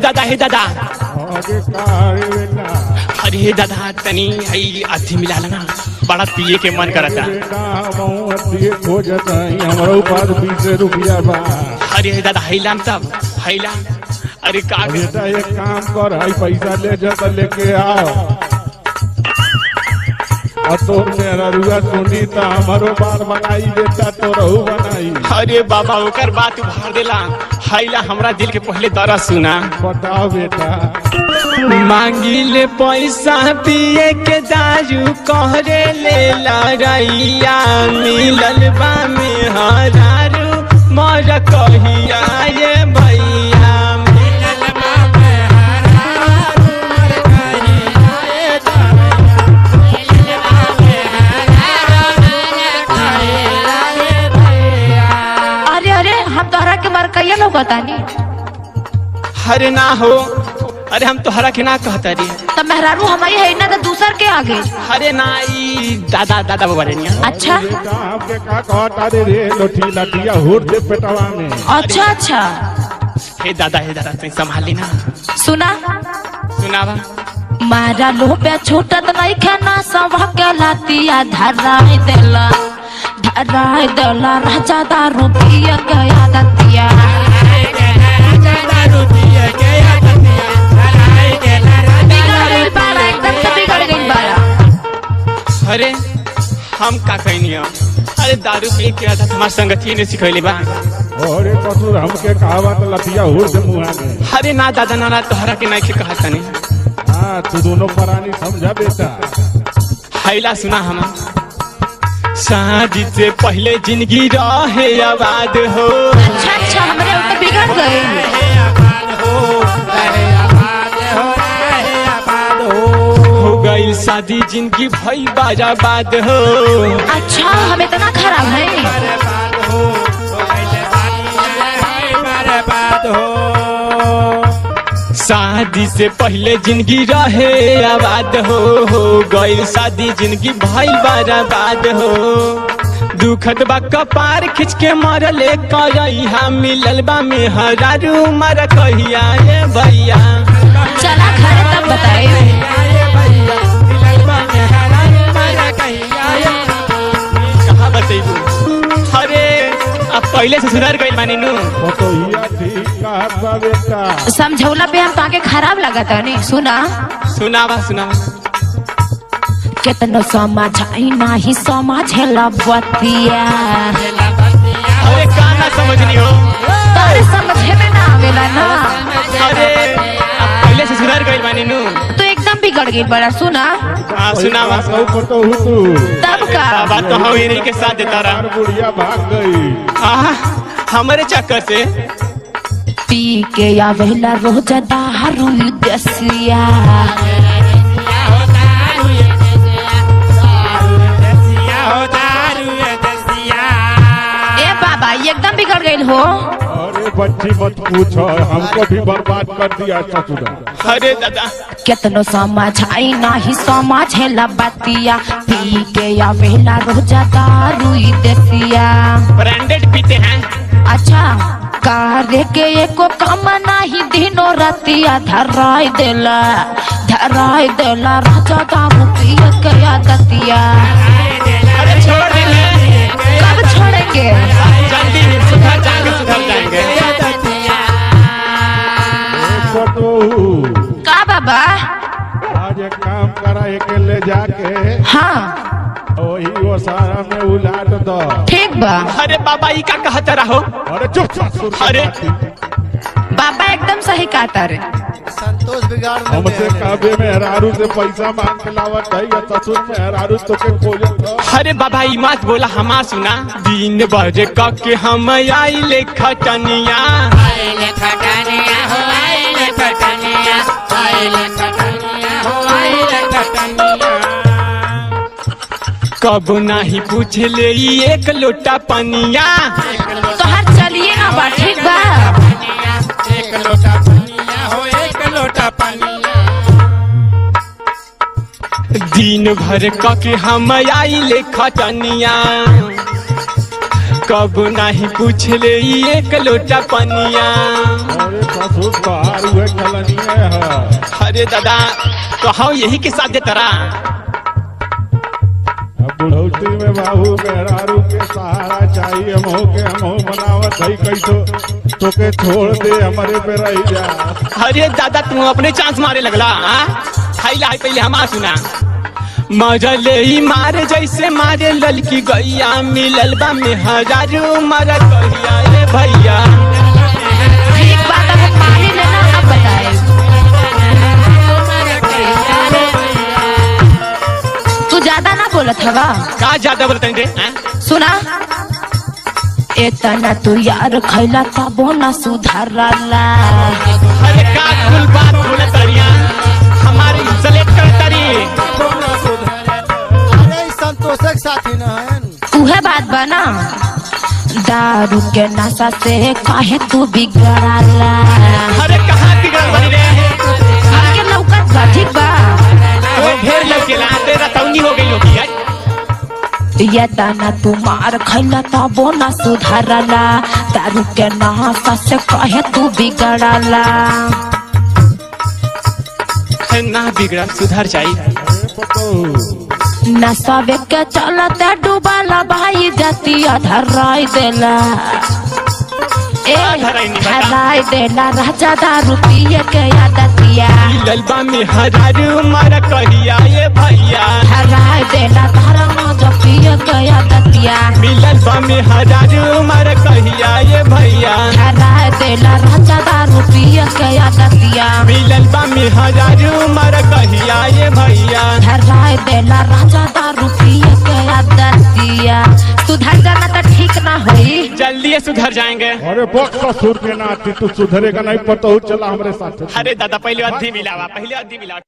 दादा हे दादा आगे कारे बेटा अरे दादा तनी आई अथी मिला लेना बड़ा पिए के मन करता बेटा हम अथी खोजत हई हमरो पास 20 रुपया बा अरे दादा हैलाम तब हैलाम अरे का बेटा एक काम कर हई पैसा ले जा त लेके आओ तो मेरा रुआ सुनी तो हमारो बार बनाई बेटा तो रहू बनाई अरे बाबा ओकर बात उभार देला हैला हमरा दिल के पहले दर्द सुना बताओ बेटा मांगी ले पैसा पिए के दारू कहरे ले लड़ैया मिलल बा में हरारू मर कहिया ये भैया मिलल बा में हरारू मर कहिया ये कहिया लोग बतानी अरे ना हो अरे हम तोहरा के ना कहता रे तो मेहरारू हमारी है ना तो दूसर के आगे अरे ना ई दादा दादा बाबा रे अच्छा आपके का कहता रे लोठी लटिया हुर दे पेटवा में अच्छा अच्छा हे दादा तू संभाली ना सुना सुनावा मारा लोपे छूटत नहीं खाना सब के लातिया धराई देला राजा दारू पिया गया दतिया अरे हम का कहनी अरे दारू पी के आदत हमार संगति ने सिखैले बा अरे कसूर हमके कहावत लतिया हुर दे मुहा में अरे ना दादा ना तोहरा के नहीं के कहता नहीं हां तू दोनों प्राणी समझा बेटा हैला सुना हम शादी से पहले जिंदगी रहे आबाद हो अच्छा हमरे ऊपर बिगड़ गए हो गई शादी जिंदगी भई बर्बाद हो अच्छा हम इतना खराब है शादी से पहले जिंदगी रहे आबाद हो गई शादी जिंदगी भई बर्बाद हो दुखद बा कपार खिंच के मरले करैहा मिलल बा में हरारू मर कहिया ये भैया चला घर तब बताए कहाँ बतेबू अरे अब पहले से सुधर गई मानी नू तो हिया ठीक कहा बेटा समझौला पे हम ताके खराब लगा था नहीं सुनावा कितना समझाई नहीं समझेला बतिया अरे का ना समझनी हो तारे समझे में ना आवेला ना अरे अब पहले से सुधर गई मानी नू तो एकदम बिगड़ गई बड़ा सुनावा तो तू तब का बात तो हम इन्हीं के साथ देता रहा बुढ़िया भाग गई हमारे चक्कर से पी के आवेला रोज दारू देसिया ए बाबा एकदम बिगड़ गई हो अरे बच्ची मत पूछो हमको भी बर्बाद कर दिया ससुरा अरे दादा कितनो समझाई नहीं समझेला बतिया पी के आवेला रोज दारू देसिया ब्रांडेड पीते हैं अच्छा कार्य के एको काम नहीं दिनो रतिया धराई देला राजा दारू पिया गया दतिया अरे छोड़ देंगे कब छोड़ेंगे जल्दी सुधर जाएंगे का बाबा आज एक काम करा एक ले जाके हाँ वही वो सारा में उलाट दो ठीक बा अरे बाबा ई का कहता रहो अरे चुप अरे बाबा एकदम सही कहता रे संतोष बिगाड़ हमसे काबे में हरारू से पैसा मांग के लावत है या ससुर में हरारू तो के खोजत अरे बाबा ई मत बोला हमा सुना दिन बजे क के हम आइले खटनिया कब नहीं पूछ ले एक लोटा पनिया तो हर चलिए ना बा ठीक बा एक लोटा पनिया हो एक लोटा पनिया दिन भर क के हम आइले खटनिया कब नहीं पूछ ले एक लोटा पनिया। अरे ससुर तोहार हुए कलनिए है। अरे दादा कहो यही के साथ तरा अब बुढ़ौती में बाबू मेहरारू के सहारा चाहिए। हमहू बनावत है कैसो तोके छोड़ दे हमारे पे रह जा। अरे दादा तुम अपने चांस मारे लगला हाई ला पहले हमारा सुना। मरले ही मारे जैसे मारे ललकी गैया मिलल बा में हजारू मर कहिया रे भैया। ठीक बात अब पानी लेना अब बताए। तू ज्यादा ना बोलत हवा। का ज्यादा बोलते रे सुना इतना तू यार खैला तबो ना सुधारला। अरे का कुल बात बोले तरिया हमारी सेलेक्ट कर तरी। अरे संतोषक साथी न है। उहे बात बना दारू के नशा से काहे तू बिगड़ाला। अरे कहाँ बिगड़ल बनी रे आगे लौकत बा ठीक बा। वो ढेर लौकेला तेरा तौनी हो गई होगी यार। ये दाना तू मार खैला तबो ना सुधारला। दारू के नशा से काहे तू बिगड़ाला। ना बिगड़ा सुधार चाहिए। अरे पतो नशा के चलते डूबाला भाई जाती धराई देला। ए धराई देला राजा दारू पिए के आदतिया। ललबा में हजारू मर कहिया ये भैया। धराई देला धर्म जो पिए के आदतिया। मिलल बा में हजारू मर कहिया ये भैया। धराई देला राजा दारू पिए के आदतिया। मिलल बा में हजारू मर कहिया ये भैया। धराई देला राजा दारू पिए के आदतिया। सुधर जाना तो ठीक ना होई। जल्दी सुधर जाएंगे। अरे बस ससुर के नाती तू सुधरेगा नहीं। पतो चला हमारे साथ। अरे दादा पहले अधी मिलावा पहले अधी मिला।